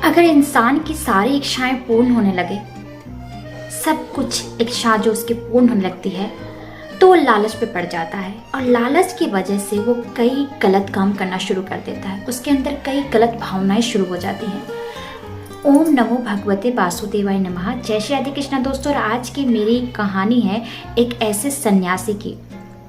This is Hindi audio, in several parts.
अगर इंसान की सारी इच्छाएं पूर्ण होने लगे, सब कुछ इच्छा जो उसकी पूर्ण होने लगती है, तो वो लालच पे पड़ जाता है और लालच की वजह से वो कई गलत काम करना शुरू कर देता है। उसके अंदर कई गलत भावनाएं शुरू हो जाती हैं। ओम नमो भगवते वासुदेवाय नमः। जय श्री राधे कृष्णा दोस्तों। और आज की मेरी कहानी है एक ऐसे सन्यासी की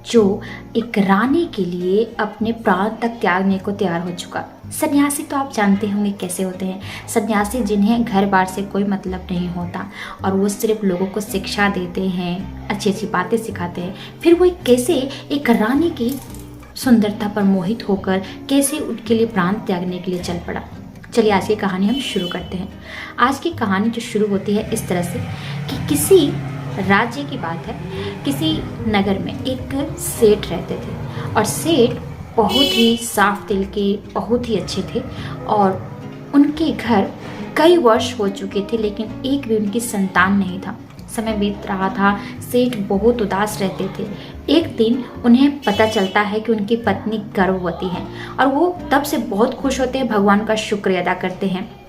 जो एक रानी के लिए अपने प्राण तक त्यागने को तैयार हो चुका। सन्यासी तो आप जानते होंगे कैसे होते हैं। सन्यासी जिन्हें घर बार से कोई मतलब नहीं होता और वो सिर्फ लोगों को शिक्षा देते हैं, अच्छी अच्छी बातें सिखाते हैं। फिर वो कैसे एक रानी की सुंदरता पर मोहित होकर कैसे उनके लिए प्राण त्यागने के लिए चल पड़ा। चलिए आज की कहानी हम शुरू करते हैं। आज की कहानी जो शुरू होती है इस तरह से कि किसी राज्य की बात है। किसी नगर में एक सेठ रहते थे और सेठ बहुत ही साफ दिल के, बहुत ही अच्छे थे और उनके घर कई वर्ष हो चुके थे, लेकिन एक भी उनकी संतान नहीं था। समय बीत रहा था, सेठ बहुत उदास रहते थे। एक दिन उन्हें पता चलता है कि उनकी पत्नी गर्भवती है और वो तब से बहुत खुश होते हैं, भगवान का शुक्र अदा करते हैं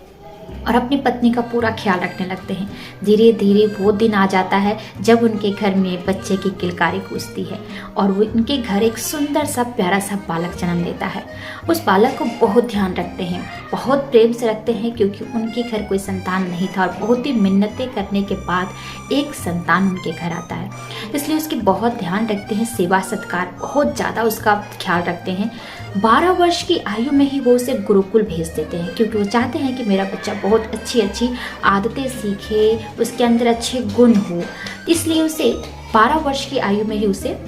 और अपनी पत्नी का पूरा ख्याल रखने लगते हैं। धीरे धीरे वो दिन आ जाता है जब उनके घर में बच्चे की किलकारी गूंजती है और वो उनके घर एक सुंदर सा प्यारा सा बालक जन्म लेता है। उस बालक को बहुत ध्यान रखते हैं, बहुत प्रेम से रखते हैं, क्योंकि उनके घर कोई संतान नहीं था और बहुत ही मिन्नतें करने के बाद एक संतान उनके घर आता है। इसलिए उसकी बहुत ध्यान रखते हैं, सेवा सत्कार बहुत ज़्यादा उसका ख्याल रखते हैं। 12 वर्ष की आयु में ही वो उसे गुरुकुल भेज देते हैं, क्योंकि वो चाहते हैं कि मेरा बच्चा बहुत अच्छी अच्छी आदतें सीखे, उसके अंदर अच्छे गुण हो। इसलिए उसे 12 वर्ष की आयु में ही उसे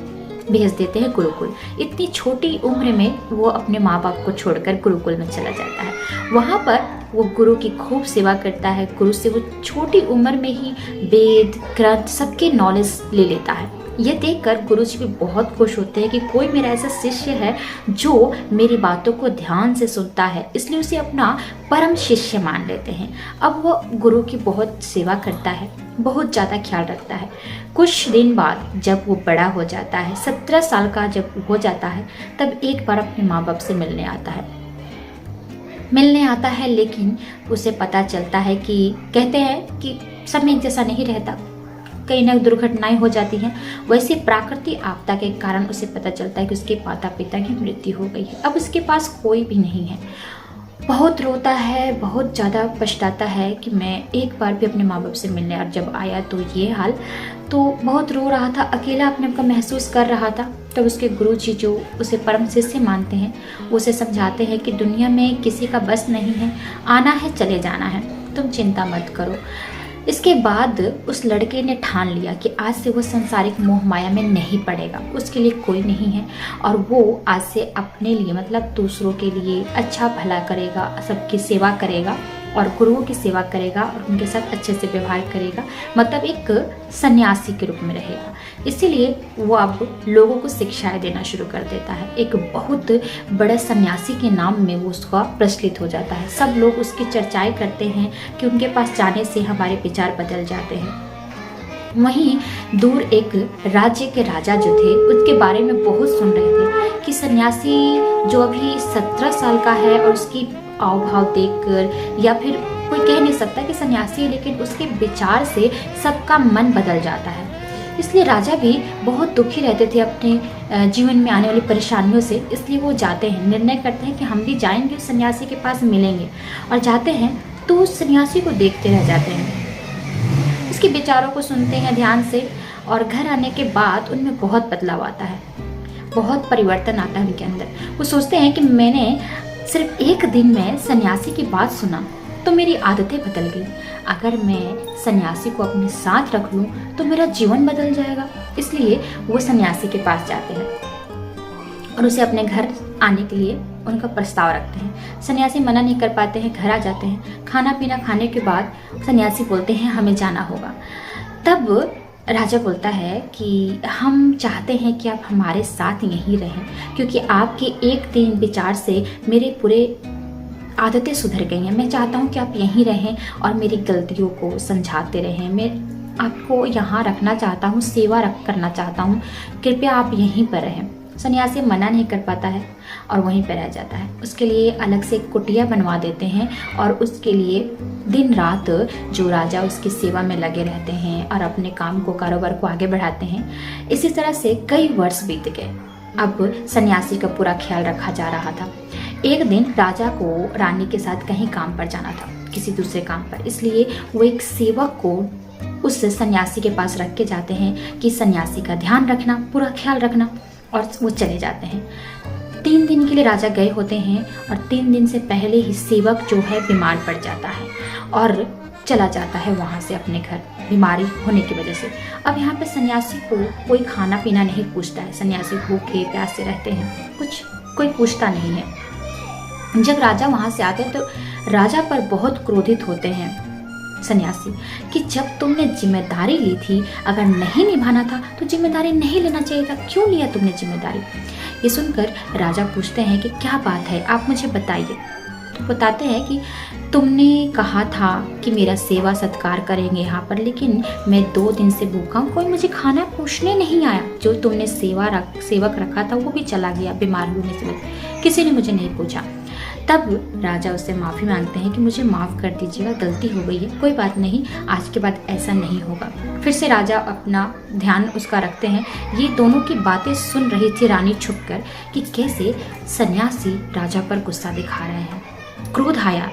भेज देते हैं गुरुकुल। इतनी छोटी उम्र में वो अपने माँ बाप को छोड़कर गुरुकुल में चला जाता है। वहाँ पर वो गुरु की खूब सेवा करता है। गुरु से वो छोटी उम्र में ही वेद ग्रंथ सबके नॉलेज ले लेता है। ये देखकर गुरु जी भी बहुत खुश होते हैं कि कोई मेरा ऐसा शिष्य है जो मेरी बातों को ध्यान से सुनता है, इसलिए उसे अपना परम शिष्य मान लेते हैं। अब वो गुरु की बहुत सेवा करता है, बहुत ज़्यादा ख्याल रखता है। कुछ दिन बाद जब वो बड़ा हो जाता है, 17 साल का जब हो जाता है, तब एक बार अपने माँ बाप से मिलने आता है। लेकिन उसे पता चलता है कि कहते हैं कि सब में एक जैसा नहीं रहता, कई न दुर्घटनाएं हो जाती हैं। वैसे प्राकृतिक आपदा के कारण उसे पता चलता है कि उसके माता पिता की मृत्यु हो गई है। अब उसके पास कोई भी नहीं है। बहुत रोता है, बहुत ज़्यादा पछताता है कि मैं एक बार भी अपने माँ बाप से मिलने, और जब आया तो ये हाल, तो बहुत रो रहा था, अकेला अपने आप का महसूस कर रहा था। तब उसके गुरु जी जो उसे परम शिष्य मानते हैं, वो उसे समझाते हैं कि दुनिया में किसी का बस नहीं है, आना है चले जाना है, तुम चिंता मत करो। इसके बाद उस लड़के ने ठान लिया कि आज से वो सांसारिक मोह माया में नहीं पड़ेगा, उसके लिए कोई नहीं है और वो आज से अपने लिए मतलब दूसरों के लिए अच्छा भला करेगा, सबकी सेवा करेगा और गुरुओं की सेवा करेगा और उनके साथ अच्छे से व्यवहार करेगा, मतलब एक सन्यासी के रूप में रहेगा। इसीलिए वो अब लोगों को शिक्षाएं देना शुरू कर देता है। एक बहुत बड़े सन्यासी के नाम में वो उसका प्रचलित हो जाता है। सब लोग उसकी चर्चाएं करते हैं कि उनके पास जाने से हमारे विचार बदल जाते हैं। वहीं दूर एक राज्य के राजा जो थे, उसके बारे में बहुत सुन रहे थे कि सन्यासी जो अभी 17 साल का है और उसकी आव भाव देखकर, या फिर कोई कह नहीं सकता कि सन्यासी है, लेकिन उसके विचार से सबका मन बदल जाता है। इसलिए राजा भी बहुत दुखी रहते थे अपने जीवन में आने वाली परेशानियों से। इसलिए वो जाते हैं, निर्णय करते हैं कि हम भी जाएंगे, सन्यासी के पास मिलेंगे। और जाते हैं तो उस सन्यासी को देखते रह जाते हैं, उसके विचारों को सुनते हैं ध्यान से, और घर आने के बाद उनमें बहुत बदलाव आता है, बहुत परिवर्तन आता है उनके अंदर। वो सोचते हैं कि मैंने सिर्फ एक दिन में सन्यासी की बात सुना तो मेरी आदतें बदल गई। अगर मैं सन्यासी को अपने साथ रख लूं तो मेरा जीवन बदल जाएगा। इसलिए वो सन्यासी के पास जाते हैं और उसे अपने घर आने के लिए उनका प्रस्ताव रखते हैं। सन्यासी मना नहीं कर पाते हैं, घर आ जाते हैं। खाना पीना खाने के बाद सन्यासी बोलते हैं हमें जाना होगा। तब राजा बोलता है कि हम चाहते हैं कि आप हमारे साथ यहीं रहें, क्योंकि आपके एक दिन विचार से मेरे पूरे आदतें सुधर गई हैं। मैं चाहता हूं कि आप यहीं रहें और मेरी गलतियों को समझाते रहें। मैं आपको यहाँ रखना चाहता हूँ, सेवा करना चाहता हूँ, कृपया आप यहीं पर रहें। सन्यासी मना नहीं कर पाता है और वहीं पर रह जाता है। उसके लिए अलग से एक कुटिया बनवा देते हैं और उसके लिए दिन रात जो राजा उसकी सेवा में लगे रहते हैं और अपने काम को, कारोबार को आगे बढ़ाते हैं। इसी तरह से कई वर्ष बीत गए। अब सन्यासी का पूरा ख्याल रखा जा रहा था। एक दिन राजा को रानी के साथ कहीं काम पर जाना था, किसी दूसरे काम पर, इसलिए वो एक सेवक को उस सन्यासी के पास रख के जाते हैं कि सन्यासी का ध्यान रखना, पूरा ख्याल रखना, और वो चले जाते हैं। 3 दिन के लिए राजा गए होते हैं और 3 दिन से पहले ही सेवक जो है बीमार पड़ जाता है और चला जाता है वहाँ से अपने घर, बीमारी होने की वजह से। अब यहाँ पे सन्यासी को कोई खाना पीना नहीं पूछता है, सन्यासी भूखे प्यासे रहते हैं, कुछ कोई पूछता नहीं है। जब राजा वहाँ से आते हैं तो राजा पर बहुत क्रोधित होते हैं सन्यासी कि जब तुमने जिम्मेदारी ली थी, अगर नहीं निभाना था तो जिम्मेदारी नहीं लेना चाहिए था, क्यों लिया तुमने जिम्मेदारी। ये सुनकर राजा पूछते हैं कि क्या बात है, आप मुझे बताइए। तो बताते हैं कि तुमने कहा था कि मेरा सेवा सत्कार करेंगे यहाँ पर, लेकिन मैं 2 दिन से भूखा हूँ, कोई मुझे खाना पूछने नहीं आया। जो तुमने सेवक रखा था वो भी चला गया बीमार होने की वजह, किसी ने मुझे नहीं पूछा। तब राजा उससे माफ़ी मांगते हैं कि मुझे माफ़ कर दीजिएगा, गलती हो गई है, कोई बात नहीं, आज के बाद ऐसा नहीं होगा। फिर से राजा अपना ध्यान उसका रखते हैं। ये दोनों की बातें सुन रही थी रानी छुपकर कि कैसे सन्यासी राजा पर गुस्सा दिखा रहे हैं। क्रोध आया,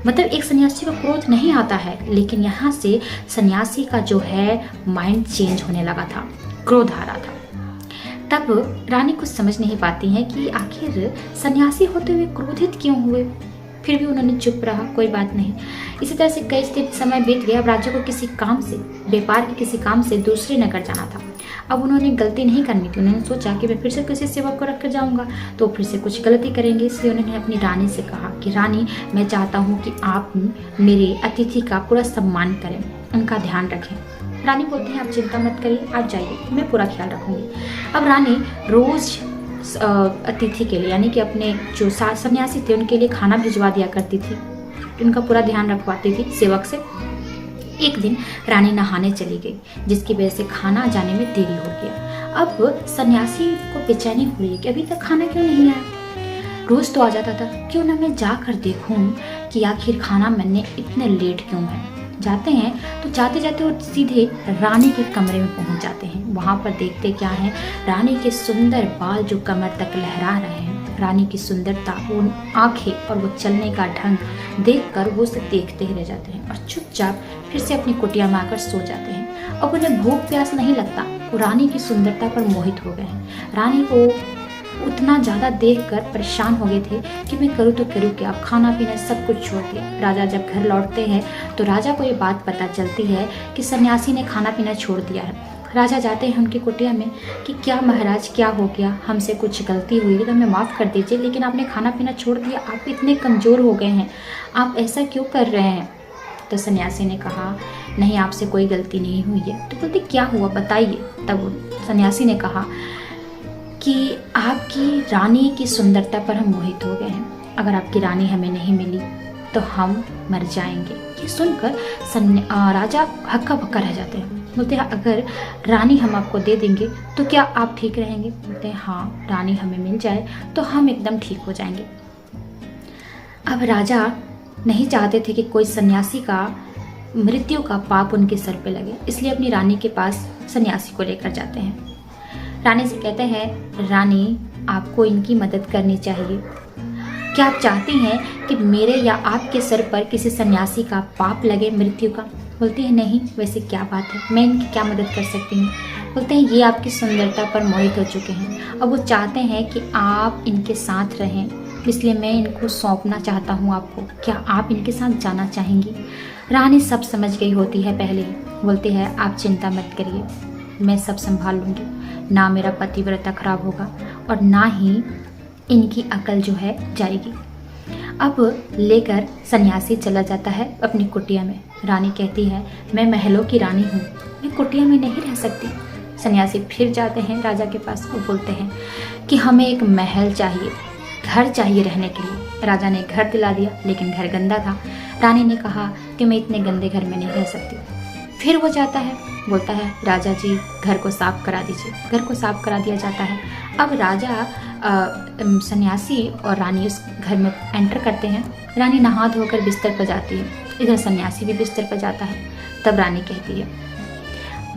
मतलब एक सन्यासी को क्रोध नहीं आता है, लेकिन यहाँ से सन्यासी का जो है माइंड चेंज होने लगा था, क्रोध आ रहा था। तब रानी कुछ समझ नहीं पाती हैं कि आखिर सन्यासी होते हुए क्रोधित क्यों हुए। फिर भी उन्होंने चुप रहा, कोई बात नहीं। इसी तरह से कई दिन समय बीत गया। अब राजा को किसी काम से, व्यापार के किसी काम से दूसरे नगर जाना था। अब उन्होंने गलती नहीं करनी थी। उन्होंने सोचा कि मैं फिर से किसी सेवक को रख कर जाऊँगा तो फिर से कुछ गलती करेंगे, इसलिए उन्होंने अपनी रानी से कहा कि रानी, मैं चाहता हूँ कि आप मेरे अतिथि का पूरा सम्मान करें, उनका ध्यान रखें। रानी बोलती है आप चिंता मत करिए, आप जाइए, मैं पूरा ख्याल रखूँगी। अब रानी रोज़ अतिथि के लिए, यानी कि अपने जो सन्यासी थे उनके लिए खाना भिजवा दिया करती थी, उनका पूरा ध्यान रखवाती थी सेवक से। एक दिन रानी नहाने चली गई, जिसकी वजह से खाना जाने में देरी हो गया। अब सन्यासी को बेचैनी हो रही है कि अभी तक खाना क्यों नहीं आया। रोज़ तो आ जाता था, क्यों ना मैं जाकर देखूं कि आखिर खाना मैंने इतने लेट क्यों है। जाते हैं तो जाते जाते वो सीधे रानी के कमरे में पहुंच जाते हैं। वहाँ पर देखते क्या है, रानी के सुंदर बाल जो कमर तक लहरा रहे हैं, रानी की सुंदरता, वो आंखें और वो चलने का ढंग देखकर वो उसे देखते ही रह जाते हैं और चुपचाप फिर से अपनी कुटिया में आकर सो जाते हैं। अब उन्हें भूख प्यास नहीं लगता, वो रानी की सुंदरता पर मोहित हो गए हैं। रानी को उतना ज़्यादा देखकर परेशान हो गए थे कि मैं करूँ तो करूँ क्या, खाना पीना सब कुछ छोड़ दिया। राजा जब घर लौटते हैं तो राजा को ये बात पता चलती है कि सन्यासी ने खाना पीना छोड़ दिया है। राजा जाते हैं उनकी कुटिया में कि क्या महाराज, क्या हो गया, हमसे कुछ गलती हुई तो हमें माफ़ कर दीजिए, लेकिन आपने खाना पीना छोड़ दिया, आप इतने कमज़ोर हो गए हैं, आप ऐसा क्यों कर रहे हैं। तो सन्यासी ने कहा नहीं, आपसे कोई गलती नहीं हुई है। तो बोलते क्या हुआ बताइए। तब सन्यासी ने कहा कि आपकी रानी की सुंदरता पर हम मोहित हो गए हैं, अगर आपकी रानी हमें नहीं मिली तो हम मर जाएंगे। ये सुनकर राजा हक्का बक्का रह जाते हैं। बोलते हैं अगर रानी हम आपको दे देंगे तो क्या आप ठीक रहेंगे। बोलते हैं हाँ, रानी हमें मिल जाए तो हम एकदम ठीक हो जाएंगे। अब राजा नहीं चाहते थे कि कोई सन्यासी का मृत्यु का पाप उनके सर पे लगे, इसलिए अपनी रानी के पास सन्यासी को लेकर जाते हैं। रानी से कहते हैं रानी, आपको इनकी मदद करनी चाहिए, क्या आप चाहती हैं कि मेरे या आपके सर पर किसी सन्यासी का पाप लगे मृत्यु का। बोलती है नहीं, वैसे क्या बात है, मैं इनकी क्या मदद कर सकती हूँ। बोलते हैं ये आपकी सुंदरता पर मोहित हो चुके हैं, अब वो चाहते हैं कि आप इनके साथ रहें, इसलिए मैं इनको सौंपना चाहता हूँ आपको, क्या आप इनके साथ जाना चाहेंगी। रानी सब समझ गई होती है पहले ही। बोलती है आप चिंता मत करिए, मैं सब संभाल लूँगी, ना मेरा पतिव्रता खराब होगा और ना ही इनकी अकल जो है जाएगी। अब लेकर सन्यासी चला जाता है अपनी कुटिया में। रानी कहती है मैं महलों की रानी हूँ, मैं कुटिया में नहीं रह सकती। सन्यासी फिर जाते हैं राजा के पास और बोलते हैं कि हमें एक महल चाहिए, घर चाहिए रहने के लिए। राजा ने घर दिला दिया, लेकिन घर गंदा था। रानी ने कहा कि मैं इतने गंदे घर में नहीं रह सकती। फिर वो जाता है, बोलता है राजा जी घर को साफ करा दीजिए। घर को साफ करा दिया जाता है। अब राजा सन्यासी और रानी उस घर में एंटर करते हैं। रानी नहा धोकर बिस्तर पर जाती है, इधर सन्यासी भी बिस्तर पर जाता है। तब रानी कहती है,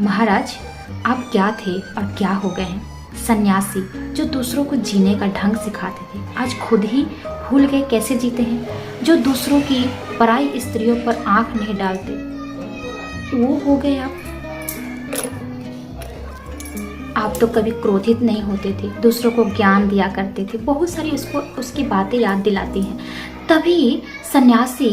महाराज आप क्या थे और क्या हो गए हैं? सन्यासी जो दूसरों को जीने का ढंग सिखाते थे, आज खुद ही भूल गए कैसे जीते हैं। जो दूसरों की पराई स्त्रियों पर आंख नहीं डालते, वो हो गए आप तो कभी क्रोधित नहीं होते थे, दूसरों को ज्ञान दिया करते थे। बहुत सारी उसकी बातें याद दिलाती हैं। तभी सन्यासी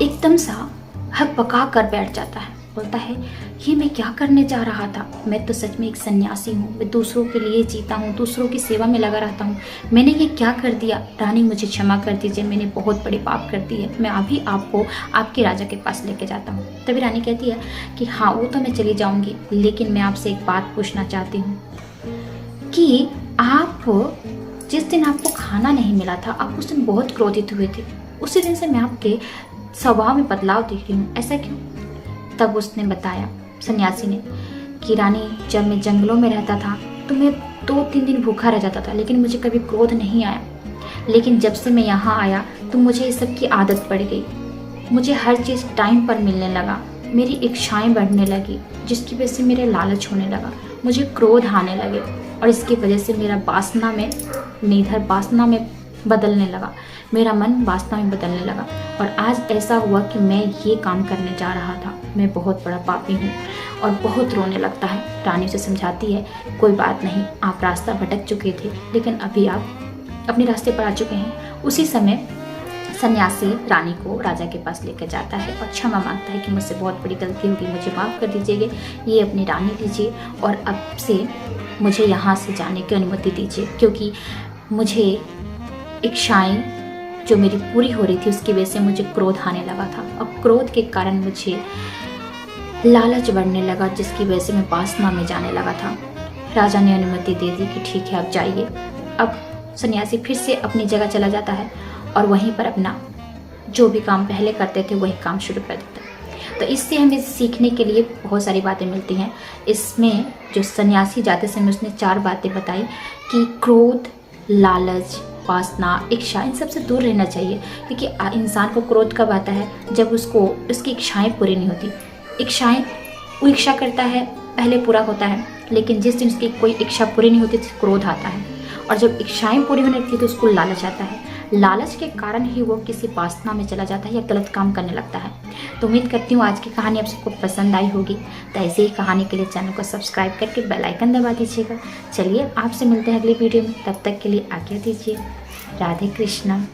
एकदम सा हकबका कर बैठ जाता है, बोलता है, ये मैं क्या करने जा रहा था? मैं तो सच में एक सन्यासी हूँ, मैं दूसरों के लिए जीता हूँ, दूसरों की सेवा में लगा रहता हूँ। मैंने ये क्या कर दिया? रानी मुझे क्षमा कर दीजिए, मैंने बहुत बड़ी पाप कर दी है। मैं अभी आपको आपके राजा के पास लेके जाता हूँ। तभी रानी कहती है कि हाँ, वो तो मैं चली जाऊँगी, लेकिन मैं आपसे एक बात पूछना चाहती हूँ कि आप जिस दिन आपको खाना नहीं मिला था, आप उस दिन बहुत क्रोधित हुए थे। उसी दिन से मैं आपके स्वभाव में बदलाव देख रही हूँ, ऐसा क्यों? तब उसने बताया, सन्यासी ने, कि रानी जब मैं जंगलों में रहता था तो मैं 2-3 दिन भूखा रह जाता था, लेकिन मुझे कभी क्रोध नहीं आया। लेकिन जब से मैं यहाँ आया तो मुझे इस सब की आदत पड़ गई। मुझे हर चीज़ टाइम पर मिलने लगा, मेरी इच्छाएं बढ़ने लगी, जिसकी वजह से मेरे लालच होने लगा, मुझे क्रोध आने लगे, और इसकी वजह से मेरा वासना में बदलने लगा, मेरा मन वासना में बदलने लगा। और आज ऐसा हुआ कि मैं ये काम करने जा रहा था। मैं बहुत बड़ा पापी हूँ। और बहुत रोने लगता है। रानी उसे समझाती है, कोई बात नहीं, आप रास्ता भटक चुके थे, लेकिन अभी आप अपने रास्ते पर आ चुके हैं। उसी समय सन्यासी रानी को राजा के पास लेकर जाता है और क्षमा मांगता है कि मुझसे बहुत बड़ी गलती होगी, मुझे माफ़ कर दीजिए, ये अपनी रानी दीजिए और अब से मुझे यहाँ से जाने की अनुमति दीजिए, क्योंकि मुझे इच्छाएं जो मेरी पूरी हो रही थी उसकी वजह से मुझे क्रोध आने लगा था, और क्रोध के कारण मुझे लालच बढ़ने लगा, जिसकी वजह से मैं वासना में जाने लगा था। राजा ने अनुमति दे दी कि ठीक है, अब जाइए। अब सन्यासी फिर से अपनी जगह चला जाता है और वहीं पर अपना जो भी काम पहले करते थे वही काम शुरू कर देता है। तो इससे हमें सीखने के लिए बहुत सारी बातें मिलती हैं। इसमें जो सन्यासी जाते समय उसने 4 बातें बताई कि क्रोध, लालच, वासना, इच्छा, इन सब से दूर रहना चाहिए, क्योंकि इंसान को क्रोध कब आता है? जब उसकी इच्छाएं पूरी नहीं होती। वो इच्छा करता है, पहले पूरा होता है, लेकिन जिस दिन उसकी कोई इच्छा पूरी नहीं होती तो क्रोध आता है, और जब इच्छाएं पूरी होने लगती है तो उसको लालच आता है। लालच के कारण ही वो किसी वासना में चला जाता है या गलत काम करने लगता है। तो उम्मीद करती हूँ आज की कहानी आप सबको पसंद आई होगी। तो ऐसे ही कहानी के लिए चैनल को सब्सक्राइब करके बेल आइकन दबा दीजिएगा। चलिए आपसे मिलते हैं अगली वीडियो में, तब तक के लिए आज्ञा दीजिए। राधे कृष्णा।